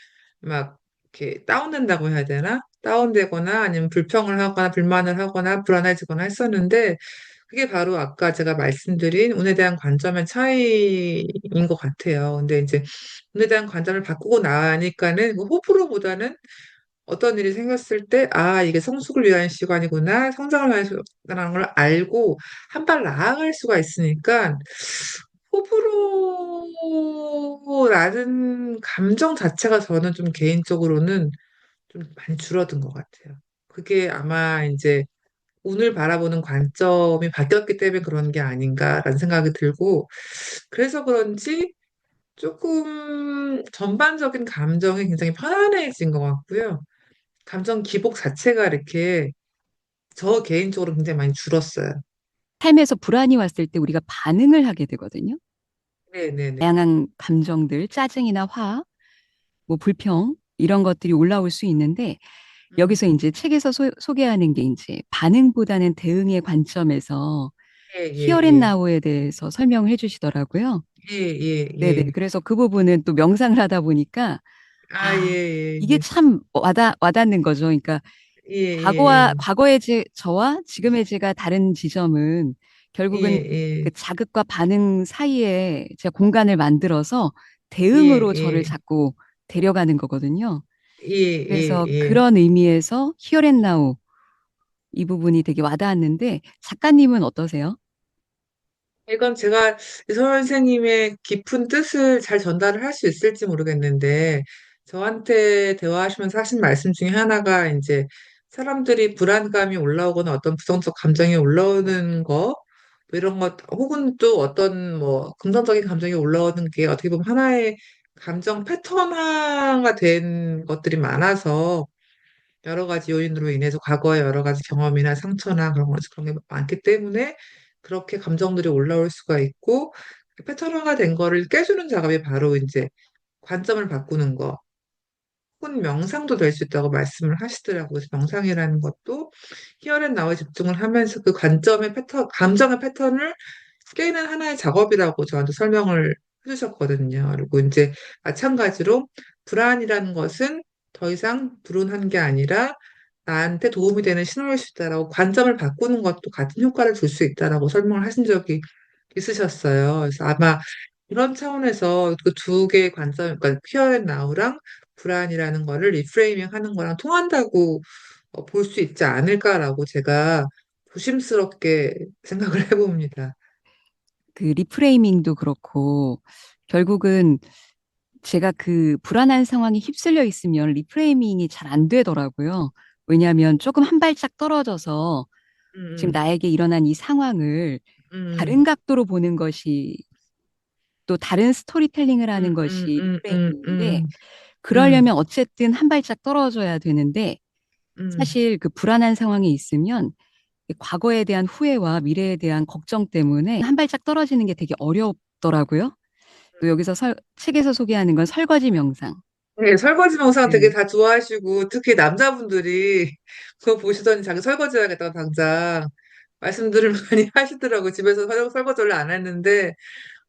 Speaker 2: 막 이렇게 다운된다고 해야 되나? 다운되거나 아니면 불평을 하거나 불만을 하거나 불안해지거나 했었는데, 그게 바로 아까 제가 말씀드린 운에 대한 관점의 차이인 것 같아요. 근데 이제 운에 대한 관점을 바꾸고 나니까는 그 호불호보다는 어떤 일이 생겼을 때, 아, 이게 성숙을 위한 시간이구나, 성장을 위한 시간이라는 걸 알고 한 발 나아갈 수가 있으니까, 호불호라는 감정 자체가 저는 좀 개인적으로는 좀 많이 줄어든 것 같아요. 그게 아마 이제 운을 바라보는 관점이 바뀌었기 때문에 그런 게 아닌가라는 생각이 들고, 그래서 그런지 조금 전반적인 감정이 굉장히 편안해진 것 같고요. 감정 기복 자체가 이렇게 저 개인적으로 굉장히 많이 줄었어요.
Speaker 1: 삶에서 불안이 왔을 때 우리가 반응을 하게 되거든요.
Speaker 2: 네네네.
Speaker 1: 다양한 감정들, 짜증이나 화, 뭐 불평 이런 것들이 올라올 수 있는데 여기서
Speaker 2: 음,
Speaker 1: 이제 책에서 소개하는 게 이제 반응보다는 대응의 관점에서
Speaker 2: 예, 예,
Speaker 1: 히어앤
Speaker 2: 예.
Speaker 1: 나우에 대해서 설명을 해주시더라고요.
Speaker 2: 예, 예,
Speaker 1: 네네.
Speaker 2: 예.
Speaker 1: 그래서 그 부분은 또 명상을 하다 보니까
Speaker 2: 아, 예,
Speaker 1: 아,
Speaker 2: 예,
Speaker 1: 이게
Speaker 2: 예.
Speaker 1: 참 와닿는 거죠. 그러니까
Speaker 2: 예, 예,
Speaker 1: 과거의 저와 지금의 제가 다른 지점은
Speaker 2: 예.
Speaker 1: 결국은
Speaker 2: 예,
Speaker 1: 그 자극과 반응 사이에 제가 공간을 만들어서
Speaker 2: 예.
Speaker 1: 대응으로 저를
Speaker 2: 예,
Speaker 1: 자꾸 데려가는 거거든요.
Speaker 2: 예. 예,
Speaker 1: 그래서
Speaker 2: 예.
Speaker 1: 그런 의미에서 히어앤나우 이 부분이 되게 와닿았는데 작가님은 어떠세요?
Speaker 2: 이건 제가 이 선생님의 깊은 뜻을 잘 전달을 할 수 있을지 모르겠는데, 저한테 대화하시면서 하신 말씀 중에 하나가 이제 사람들이 불안감이 올라오거나 어떤 부정적 감정이 올라오는 거, 뭐 이런 것, 혹은 또 어떤 뭐 긍정적인 감정이 올라오는 게 어떻게 보면 하나의 감정 패턴화가 된 것들이 많아서 여러 가지 요인으로 인해서 과거의 여러 가지 경험이나 상처나 그런 게 많기 때문에 그렇게 감정들이 올라올 수가 있고 패턴화가 된 거를 깨주는 작업이 바로 이제 관점을 바꾸는 거 혹은 명상도 될 수 있다고 말씀을 하시더라고요. 그래서 명상이라는 것도 히어앤나우에 집중을 하면서 그 관점의 패턴, 감정의 패턴을 깨는 하나의 작업이라고 저한테 설명을 해주셨거든요. 그리고 이제 마찬가지로 불안이라는 것은 더 이상 불운한 게 아니라 나한테 도움이 되는 신호일 수 있다라고 관점을 바꾸는 것도 같은 효과를 줄 수 있다라고 설명을 하신 적이 있으셨어요. 그래서 아마 이런 차원에서 그 두 개의 관점, 그러니까 퀴어 앤 나우랑 불안이라는 거를 리프레이밍 하는 거랑 통한다고 볼 수 있지 않을까라고 제가 조심스럽게 생각을 해봅니다.
Speaker 1: 그 리프레이밍도 그렇고 결국은 제가 그 불안한 상황에 휩쓸려 있으면 리프레이밍이 잘 안 되더라고요. 왜냐하면 조금 한 발짝 떨어져서 지금
Speaker 2: 음,
Speaker 1: 나에게 일어난 이 상황을
Speaker 2: 음,
Speaker 1: 다른 각도로 보는 것이 또 다른 스토리텔링을 하는 것이
Speaker 2: 음, 음,
Speaker 1: 리프레이밍인데
Speaker 2: 음, 음,
Speaker 1: 그러려면 어쨌든 한 발짝 떨어져야 되는데
Speaker 2: 음,
Speaker 1: 사실 그 불안한 상황에 있으면 과거에 대한 후회와 미래에 대한 걱정 때문에 한 발짝 떨어지는 게 되게 어렵더라고요. 또 여기서 책에서 소개하는 건 설거지 명상.
Speaker 2: 네, 설거지 영상 되게
Speaker 1: 네.
Speaker 2: 다 좋아하시고, 특히 남자분들이 그거 보시더니 자기 설거지 해야겠다고 당장 말씀들을 많이 하시더라고요. 집에서 설거지 원래 안 했는데.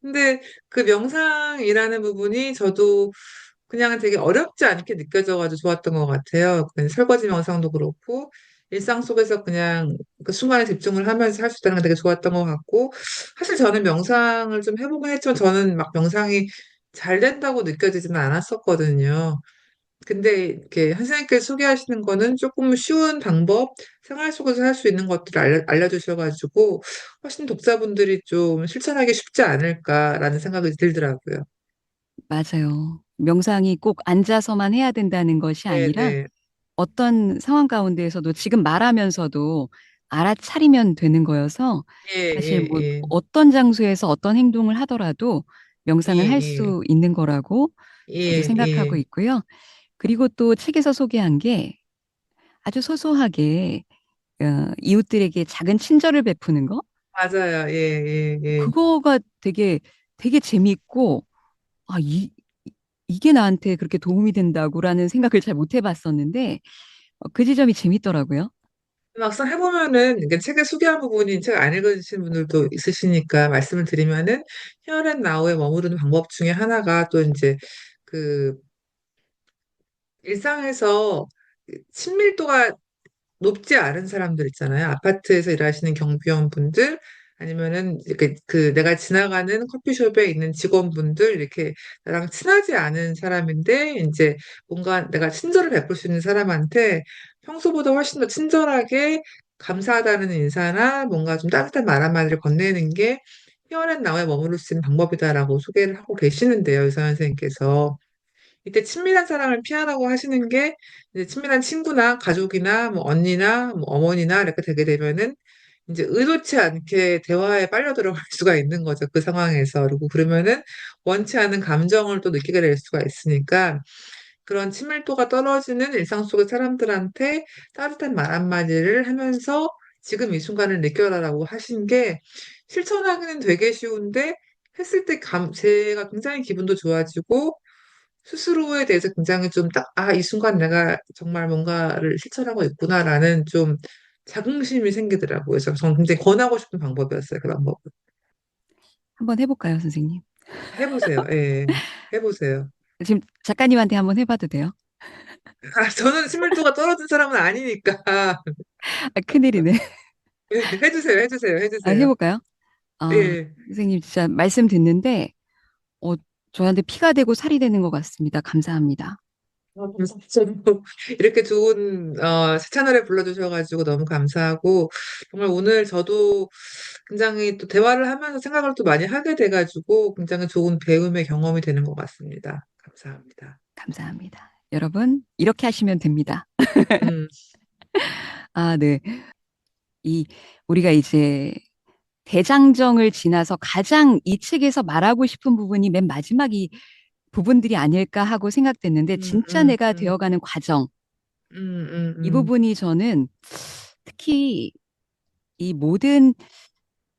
Speaker 2: 근데 그 명상이라는 부분이 저도 그냥 되게 어렵지 않게 느껴져가지고 좋았던 것 같아요. 그 설거지 명상도 그렇고, 일상 속에서 그냥 그 순간에 집중을 하면서 할 수 있다는 게 되게 좋았던 것 같고, 사실 저는 명상을 좀 해보긴 했지만 저는 막 명상이 잘 된다고 느껴지지는 않았었거든요. 근데 이렇게 선생님께서 소개하시는 거는 조금 쉬운 방법, 생활 속에서 할 수 있는 것들을 알려주셔가지고 훨씬 독자분들이 좀 실천하기 쉽지 않을까라는 생각이 들더라고요.
Speaker 1: 맞아요. 명상이 꼭 앉아서만 해야 된다는 것이 아니라
Speaker 2: 네네.
Speaker 1: 어떤 상황 가운데에서도 지금 말하면서도 알아차리면 되는 거여서
Speaker 2: 예,
Speaker 1: 사실
Speaker 2: 예,
Speaker 1: 뭐
Speaker 2: 예.
Speaker 1: 어떤 장소에서 어떤 행동을 하더라도
Speaker 2: 예,
Speaker 1: 명상을 할
Speaker 2: 예.
Speaker 1: 수 있는 거라고 저도
Speaker 2: 예,
Speaker 1: 생각하고
Speaker 2: 예.
Speaker 1: 있고요. 그리고 또 책에서 소개한 게 아주 소소하게 이웃들에게 작은 친절을 베푸는 거?
Speaker 2: 맞아요. 예, 예, 예.
Speaker 1: 그거가 되게 재미있고 '아 이게 나한테 그렇게 도움이 된다고.'라는 생각을 잘 못 해 봤었는데 그 지점이 재밌더라고요.
Speaker 2: 막상 해보면은, 이게 책에 소개한 부분이 책 안 읽으신 분들도 있으시니까 말씀을 드리면은, Here and Now에 머무르는 방법 중에 하나가 또 이제 그 일상에서 친밀도가 높지 않은 사람들 있잖아요. 아파트에서 일하시는 경비원 분들, 아니면은 이렇게 그 내가 지나가는 커피숍에 있는 직원분들, 이렇게 나랑 친하지 않은 사람인데 이제 뭔가 내가 친절을 베풀 수 있는 사람한테 평소보다 훨씬 더 친절하게 감사하다는 인사나 뭔가 좀 따뜻한 말 한마디를 건네는 게 희원한 나와의 머무를 수 있는 방법이다라고 소개를 하고 계시는데요, 의사 선생님께서. 이때 친밀한 사랑을 피하라고 하시는 게 이제 친밀한 친구나 가족이나 뭐 언니나 뭐 어머니나 이렇게 되게 되면은 이제 의도치 않게 대화에 빨려 들어갈 수가 있는 거죠. 그 상황에서. 그리고 그러면은 원치 않은 감정을 또 느끼게 될 수가 있으니까 그런 친밀도가 떨어지는 일상 속의 사람들한테 따뜻한 말 한마디를 하면서 지금 이 순간을 느껴라라고 하신 게 실천하기는 되게 쉬운데 했을 때 제가 굉장히 기분도 좋아지고 스스로에 대해서 굉장히 좀 딱, 이 순간 내가 정말 뭔가를 실천하고 있구나라는 좀 자긍심이 생기더라고요. 그래서 저는 굉장히 권하고 싶은 방법이었어요. 그 방법은.
Speaker 1: 한번 해 볼까요, 선생님?
Speaker 2: 해보세요. 예, 해보세요.
Speaker 1: 지금 작가님한테 한번 해 봐도 돼요?
Speaker 2: 저는 친밀도가 떨어진 사람은 아니니까.
Speaker 1: 큰일이네.
Speaker 2: 해주세요, 해주세요,
Speaker 1: 해
Speaker 2: 해주세요.
Speaker 1: 볼까요?
Speaker 2: 예.
Speaker 1: 선생님 진짜 말씀 듣는데 어 저한테 피가 되고 살이 되는 것 같습니다. 감사합니다.
Speaker 2: 저도 이렇게 좋은 새 채널에 불러주셔가지고 너무 감사하고 정말 오늘 저도 굉장히 또 대화를 하면서 생각을 또 많이 하게 돼가지고 굉장히 좋은 배움의 경험이 되는 것 같습니다. 감사합니다.
Speaker 1: 감사합니다. 여러분 이렇게 하시면 됩니다.
Speaker 2: 음,
Speaker 1: 네. 이 우리가 이제 대장정을 지나서 가장 이 책에서 말하고 싶은 부분이 맨 마지막 이 부분들이 아닐까 하고 생각됐는데
Speaker 2: 음,
Speaker 1: 진짜
Speaker 2: 음,
Speaker 1: 내가
Speaker 2: 음,
Speaker 1: 되어가는 과정 이
Speaker 2: 음.
Speaker 1: 부분이 저는 특히 이 모든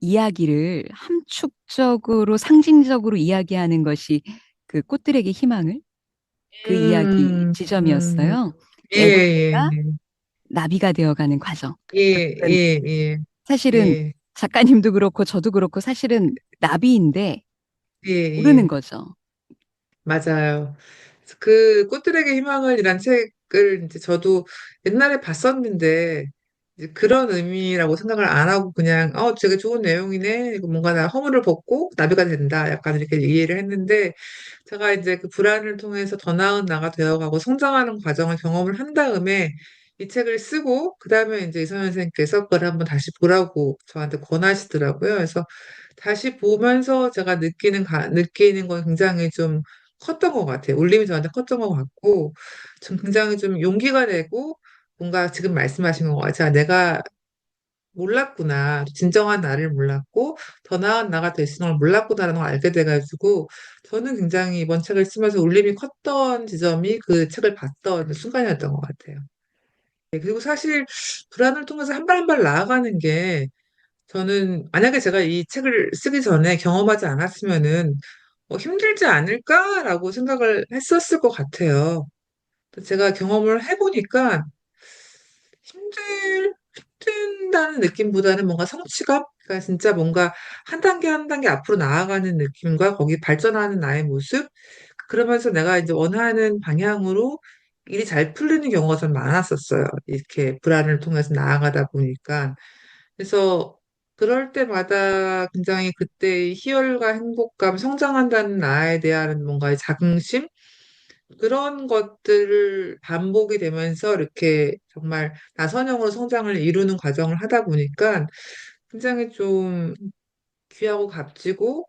Speaker 1: 이야기를 함축적으로 상징적으로 이야기하는 것이 그 꽃들에게 희망을 그 이야기
Speaker 2: 음, 음,
Speaker 1: 지점이었어요.
Speaker 2: 예, 예,
Speaker 1: 애벌레가 나비가 되어가는 과정.
Speaker 2: 예,
Speaker 1: 그러니까
Speaker 2: 예, 예,
Speaker 1: 사실은
Speaker 2: 예,
Speaker 1: 작가님도 그렇고 저도 그렇고 사실은 나비인데
Speaker 2: 예,
Speaker 1: 모르는
Speaker 2: 예.
Speaker 1: 거죠.
Speaker 2: 맞아요. 그 꽃들에게 희망을이란 책을 이제 저도 옛날에 봤었는데 이제 그런 의미라고 생각을 안 하고 그냥 되게 좋은 내용이네. 이거 뭔가 나 허물을 벗고 나비가 된다. 약간 이렇게 이해를 했는데 제가 이제 그 불안을 통해서 더 나은 나가 되어가고 성장하는 과정을 경험을 한 다음에 이 책을 쓰고 그다음에 이제 이선 선생님께서 그걸 한번 다시 보라고 저한테 권하시더라고요. 그래서 다시 보면서 제가 느끼는 건 굉장히 좀 컸던 것 같아요. 울림이 저한테 컸던 것 같고, 좀 굉장히 좀 용기가 되고, 뭔가 지금 말씀하신 것 같아요. 내가 몰랐구나. 진정한 나를 몰랐고, 더 나은 나가 될 수 있는 걸 몰랐구나라는 걸 알게 돼가지고, 저는 굉장히 이번 책을 쓰면서 울림이 컸던 지점이 그 책을 봤던 순간이었던 것 같아요. 네, 그리고 사실 불안을 통해서 한 발 한 발 나아가는 게 저는 만약에 제가 이 책을 쓰기 전에 경험하지 않았으면은 힘들지 않을까라고 생각을 했었을 것 같아요. 제가 경험을 해보니까 힘든다는 느낌보다는 뭔가 성취감? 그러니까 진짜 뭔가 한 단계 한 단계 앞으로 나아가는 느낌과 거기 발전하는 나의 모습? 그러면서 내가 이제 원하는 방향으로 일이 잘 풀리는 경우가 좀 많았었어요. 이렇게 불안을 통해서 나아가다 보니까. 그래서 그럴 때마다 굉장히 그때의 희열과 행복감, 성장한다는 나에 대한 뭔가의 자긍심? 그런 것들을 반복이 되면서 이렇게 정말 나선형으로 성장을 이루는 과정을 하다 보니까 굉장히 좀 귀하고 값지고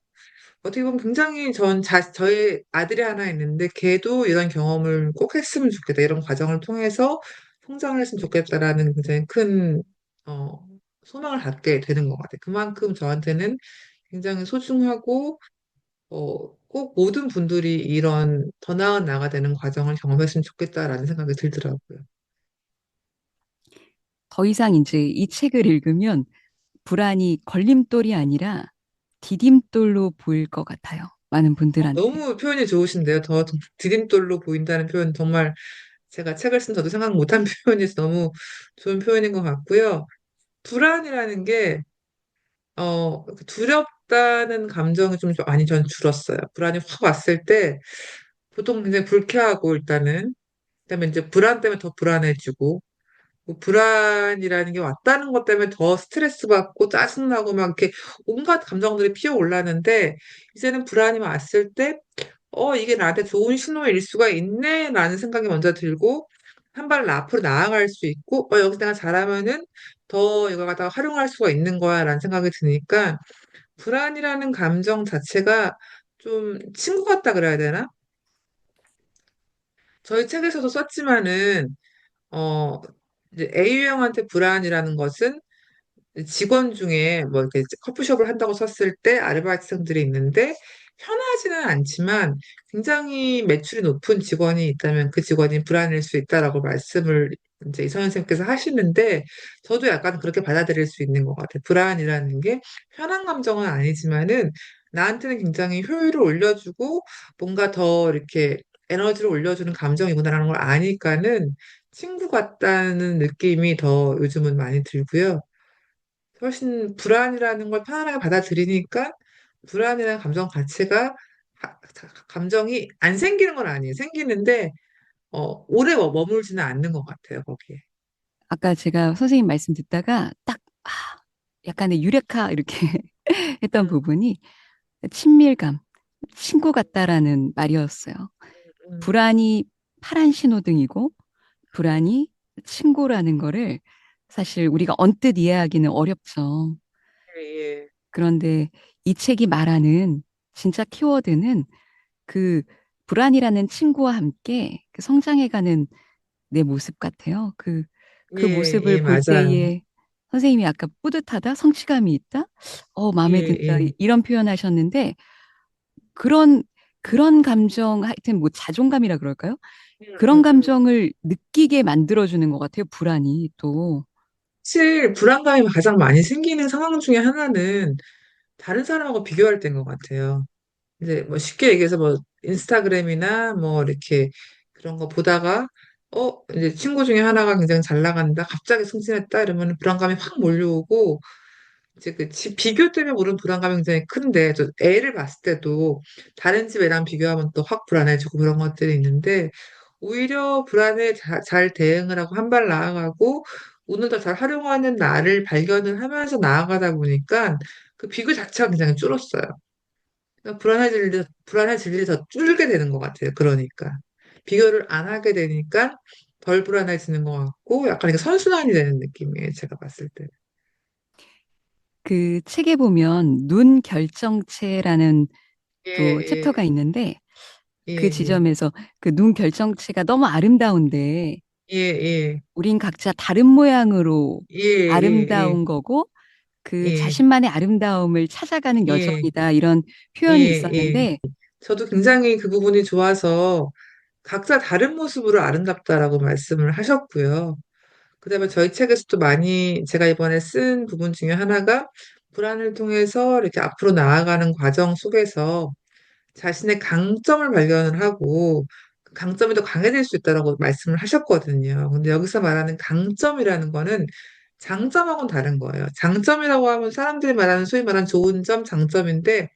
Speaker 2: 어떻게 보면 굉장히 저희 아들이 하나 있는데 걔도 이런 경험을 꼭 했으면 좋겠다. 이런 과정을 통해서 성장을 했으면 좋겠다라는 굉장히 큰, 어, 소망을 갖게 되는 것 같아요. 그만큼 저한테는 굉장히 소중하고, 꼭 모든 분들이 이런 더 나은 나가 되는 과정을 경험했으면 좋겠다라는 생각이 들더라고요.
Speaker 1: 더 이상 이제 이 책을 읽으면 불안이 걸림돌이 아니라 디딤돌로 보일 것 같아요. 많은 분들한테.
Speaker 2: 너무 표현이 좋으신데요. 더 디딤돌로 보인다는 표현 정말 제가 책을 쓴 저도 생각 못한 표현이어서 너무 좋은 표현인 것 같고요. 불안이라는 게, 두렵다는 감정이 좀 많이 전 줄었어요. 불안이 확 왔을 때 보통 굉장히 불쾌하고 일단은, 그다음에 이제 불안 때문에 더 불안해지고, 뭐 불안이라는 게 왔다는 것 때문에 더 스트레스 받고 짜증나고 막 이렇게 온갖 감정들이 피어 올랐는데, 이제는 불안이 왔을 때 이게 나한테 좋은 신호일 수가 있네, 라는 생각이 먼저 들고, 한 발을 앞으로 나아갈 수 있고, 여기서 내가 잘하면은 더 이거 갖다가 활용할 수가 있는 거야, 라는 생각이 드니까, 불안이라는 감정 자체가 좀 친구 같다 그래야 되나? 저희 책에서도 썼지만은, 어, 이제 A유형한테 불안이라는 것은 직원 중에 뭐 이렇게 커피숍을 한다고 섰을 때 아르바이트생들이 있는데 편하지는 않지만 굉장히 매출이 높은 직원이 있다면 그 직원이 불안일 수 있다라고 말씀을 이제 이선 선생님께서 하시는데 저도 약간 그렇게 받아들일 수 있는 것 같아요. 불안이라는 게 편한 감정은 아니지만은 나한테는 굉장히 효율을 올려주고 뭔가 더 이렇게 에너지를 올려주는 감정이구나라는 걸 아니까는 친구 같다는 느낌이 더 요즘은 많이 들고요. 훨씬 불안이라는 걸 편안하게 받아들이니까 불안이라는 감정 자체가 감정이 안 생기는 건 아니에요. 생기는데 오래 머물지는 않는 것 같아요, 거기에.
Speaker 1: 아까 제가 선생님 말씀 듣다가 딱 약간의 유레카 이렇게 했던
Speaker 2: 음,
Speaker 1: 부분이 친밀감, 친구 같다라는 말이었어요.
Speaker 2: 음,
Speaker 1: 불안이 파란 신호등이고
Speaker 2: 음,
Speaker 1: 불안이 친구라는 거를 사실 우리가 언뜻 이해하기는 어렵죠.
Speaker 2: 예,
Speaker 1: 그런데 이 책이 말하는 진짜 키워드는 그 불안이라는 친구와 함께 그 성장해가는 내 모습 같아요.
Speaker 2: 예,
Speaker 1: 그 모습을
Speaker 2: 예,
Speaker 1: 볼
Speaker 2: 맞아요.
Speaker 1: 때에 선생님이 아까 뿌듯하다, 성취감이 있다,
Speaker 2: 예,
Speaker 1: 마음에 든다,
Speaker 2: 예,
Speaker 1: 이런 표현 하셨는데 그런, 그런 감정, 하여튼 뭐 자존감이라 그럴까요?
Speaker 2: 음,
Speaker 1: 그런 감정을 느끼게 만들어주는 것 같아요. 불안이 또.
Speaker 2: 사실 불안감이 가장 많이 생기는 상황 중에 하나는 다른 사람하고 비교할 때인 것 같아요. 이제 뭐 쉽게 얘기해서 뭐 인스타그램이나 뭐 이렇게 그런 거 보다가 이제 친구 중에 하나가 굉장히 잘 나간다 갑자기 승진했다 이러면 불안감이 확 몰려오고 이제 비교 때문에 오는 불안감이 굉장히 큰데 저 애를 봤을 때도 다른 집 애랑 비교하면 또 확 불안해지고 그런 것들이 있는데 오히려 불안에 잘 대응을 하고 한 발 나아가고 오늘 더 잘 활용하는 나를 발견을 하면서 나아가다 보니까 그 비교 자체가 굉장히 줄었어요. 그러니까 불안해질 일이 더 줄게 되는 것 같아요. 그러니까. 비교를 안 하게 되니까 덜 불안해지는 것 같고, 약간 이게 선순환이 되는 느낌이에요. 제가 봤을 때.
Speaker 1: 그 책에 보면 눈 결정체라는
Speaker 2: 예,
Speaker 1: 또 챕터가
Speaker 2: 예,
Speaker 1: 있는데
Speaker 2: 예,
Speaker 1: 그
Speaker 2: 예,
Speaker 1: 지점에서 그 눈 결정체가 너무 아름다운데
Speaker 2: 예, 예,
Speaker 1: 우린 각자 다른 모양으로
Speaker 2: 예, 예,
Speaker 1: 아름다운 거고 그
Speaker 2: 예,
Speaker 1: 자신만의 아름다움을 찾아가는
Speaker 2: 예,
Speaker 1: 여정이다. 이런
Speaker 2: 예,
Speaker 1: 표현이
Speaker 2: 예.
Speaker 1: 있었는데
Speaker 2: 저도 굉장히 그 부분이 좋아서 각자 다른 모습으로 아름답다라고 말씀을 하셨고요. 그다음에 저희 책에서도 많이 제가 이번에 쓴 부분 중에 하나가 불안을 통해서 이렇게 앞으로 나아가는 과정 속에서 자신의 강점을 발견을 하고 그 강점이 더 강해질 수 있다라고 말씀을 하셨거든요. 근데 여기서 말하는 강점이라는 거는 장점하고는 다른 거예요. 장점이라고 하면 사람들이 말하는 소위 말하는 좋은 점, 장점인데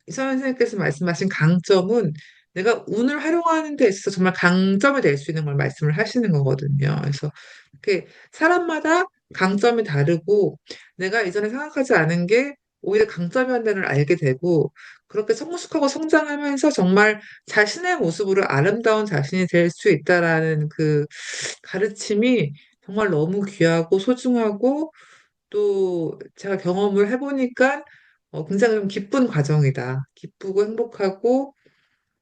Speaker 2: 이서연 선생님께서 말씀하신 강점은 내가 운을 활용하는 데 있어서 정말 강점이 될 수 있는 걸 말씀을 하시는 거거든요. 그래서 이렇게 사람마다 강점이 다르고 내가 이전에 생각하지 않은 게 오히려 강점이었다는 걸 알게 되고 그렇게 성숙하고 성장하면서 정말 자신의 모습으로 아름다운 자신이 될 수 있다라는 그 가르침이 정말 너무 귀하고 소중하고 또 제가 경험을 해보니까 굉장히 좀 기쁜 과정이다. 기쁘고 행복하고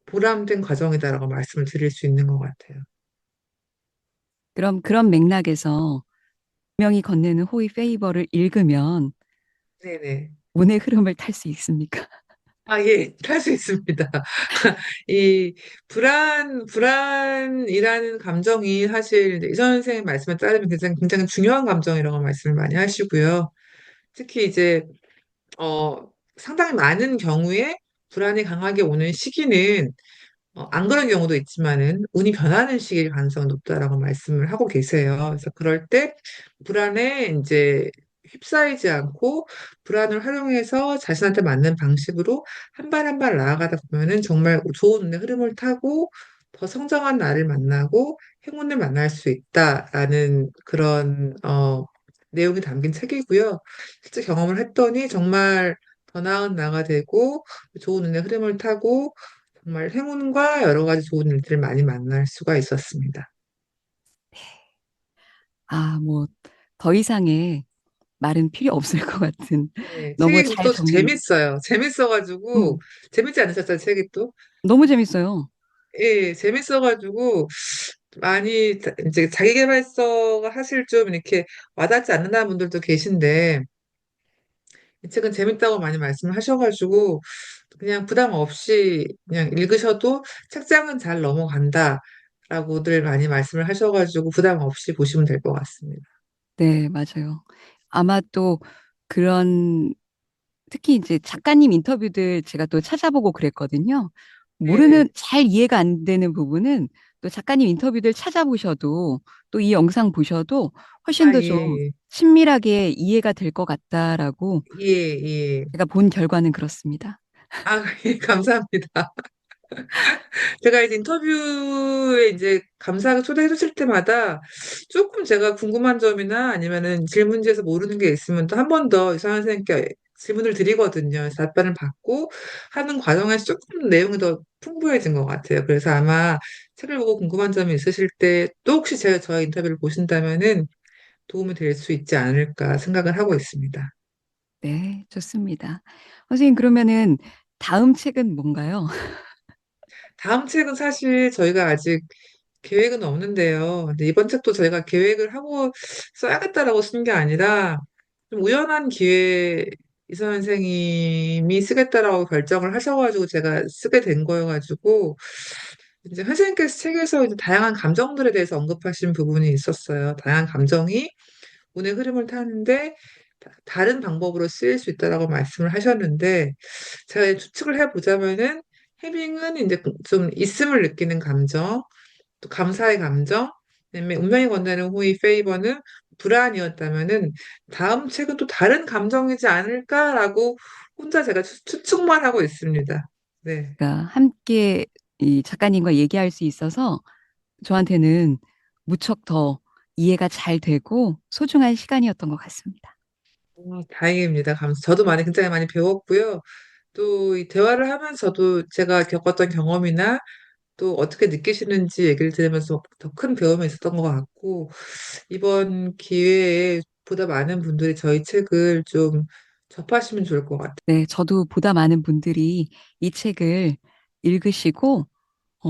Speaker 2: 보람된 과정이다라고 말씀을 드릴 수 있는 것 같아요.
Speaker 1: 그럼 그런 맥락에서 명이 건네는 호의 페이버를 읽으면
Speaker 2: 네네.
Speaker 1: 운의 흐름을 탈 수 있습니까?
Speaker 2: 아, 예, 탈 수 있습니다. 이 불안이라는 감정이 사실 이제 이선 선생님 말씀에 따르면 굉장히 중요한 감정이라고 말씀을 많이 하시고요. 특히 이제, 어, 상당히 많은 경우에 불안이 강하게 오는 시기는 안 그런 경우도 있지만은 운이 변하는 시기일 가능성이 높다라고 말씀을 하고 계세요. 그래서 그럴 때 불안에 이제 휩싸이지 않고 불안을 활용해서 자신한테 맞는 방식으로 한 발 한 발 나아가다 보면은 정말 좋은 운의 흐름을 타고 더 성장한 나를 만나고 행운을 만날 수 있다라는 그런 내용이 담긴 책이고요. 실제 경험을 했더니 정말 더 나은 나가 되고 좋은 운의 흐름을 타고 정말 행운과 여러 가지 좋은 일들을 많이 만날 수가 있었습니다.
Speaker 1: 아, 뭐, 더 이상의 말은 필요 없을 것 같은
Speaker 2: 네,
Speaker 1: 너무
Speaker 2: 책이
Speaker 1: 잘
Speaker 2: 또
Speaker 1: 정리,
Speaker 2: 재밌어요. 재밌어가지고,
Speaker 1: 음,
Speaker 2: 재밌지 않으셨어요, 책이 또?
Speaker 1: 너무 재밌어요.
Speaker 2: 예, 재밌어가지고, 많이, 이제 자기계발서 사실 좀 이렇게 와닿지 않는다는 분들도 계신데, 이 책은 재밌다고 많이 말씀을 하셔가지고, 그냥 부담 없이 그냥 읽으셔도 책장은 잘 넘어간다. 라고들 많이 말씀을 하셔가지고, 부담 없이 보시면 될 것 같습니다.
Speaker 1: 네, 맞아요. 아마 또 그런, 특히 이제 작가님 인터뷰들 제가 또 찾아보고 그랬거든요. 모르는,
Speaker 2: 네네.
Speaker 1: 잘 이해가 안 되는 부분은 또 작가님 인터뷰들 찾아보셔도 또 이 영상 보셔도 훨씬
Speaker 2: 아,
Speaker 1: 더 좀
Speaker 2: 예,
Speaker 1: 친밀하게 이해가 될 것 같다라고
Speaker 2: 예, 예.
Speaker 1: 제가 본 결과는 그렇습니다.
Speaker 2: 아, 예, 감사합니다. 제가 이제 인터뷰에 이제 감사하게 초대해 주실 때마다 조금 제가 궁금한 점이나 아니면은 질문지에서 모르는 게 있으면 또 한 번 더 이상한 선생님께 질문을 드리거든요. 그래서 답변을 받고 하는 과정에서 조금 내용이 더 풍부해진 것 같아요. 그래서 아마 책을 보고 궁금한 점이 있으실 때 또 혹시 제가 저의 인터뷰를 보신다면은 도움이 될 수 있지 않을까 생각을 하고 있습니다.
Speaker 1: 네, 좋습니다. 선생님, 그러면은 다음 책은 뭔가요?
Speaker 2: 다음 책은 사실 저희가 아직 계획은 없는데요. 근데 이번 책도 저희가 계획을 하고 써야겠다라고 쓴 게 아니라 좀 우연한 기회에 이서 선생님이 쓰겠다라고 결정을 하셔가지고 제가 쓰게 된 거여가지고 이제 선생님께서 책에서 이제 다양한 감정들에 대해서 언급하신 부분이 있었어요. 다양한 감정이 운의 흐름을 타는데 다른 방법으로 쓰일 수 있다라고 말씀을 하셨는데 제가 추측을 해보자면은 해밍은 이제 좀 있음을 느끼는 감정, 또 감사의 감정, 그다음에 운명이 건네는 호의 페이버는 불안이었다면은 다음 책은 또 다른 감정이지 않을까라고 혼자 제가 추측만 하고 있습니다. 네.
Speaker 1: 그러니까 함께 이 작가님과 얘기할 수 있어서 저한테는 무척 더 이해가 잘 되고 소중한 시간이었던 것 같습니다.
Speaker 2: 다행입니다. 저도 굉장히 많이 배웠고요. 또 이 대화를 하면서도 제가 겪었던 경험이나 또 어떻게 느끼시는지 얘기를 들으면서 더 큰 배움이 있었던 것 같고, 이번 기회에 보다 많은 분들이 저희 책을 좀 접하시면 좋을 것 같아요.
Speaker 1: 네, 저도 보다 많은 분들이 이 책을 읽으시고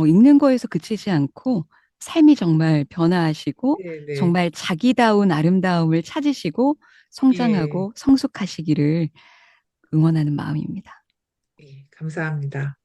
Speaker 1: 읽는 거에서 그치지 않고 삶이 정말 변화하시고
Speaker 2: 네네.
Speaker 1: 정말 자기다운 아름다움을 찾으시고
Speaker 2: 예,
Speaker 1: 성장하고 성숙하시기를 응원하는 마음입니다.
Speaker 2: 예, 감사합니다.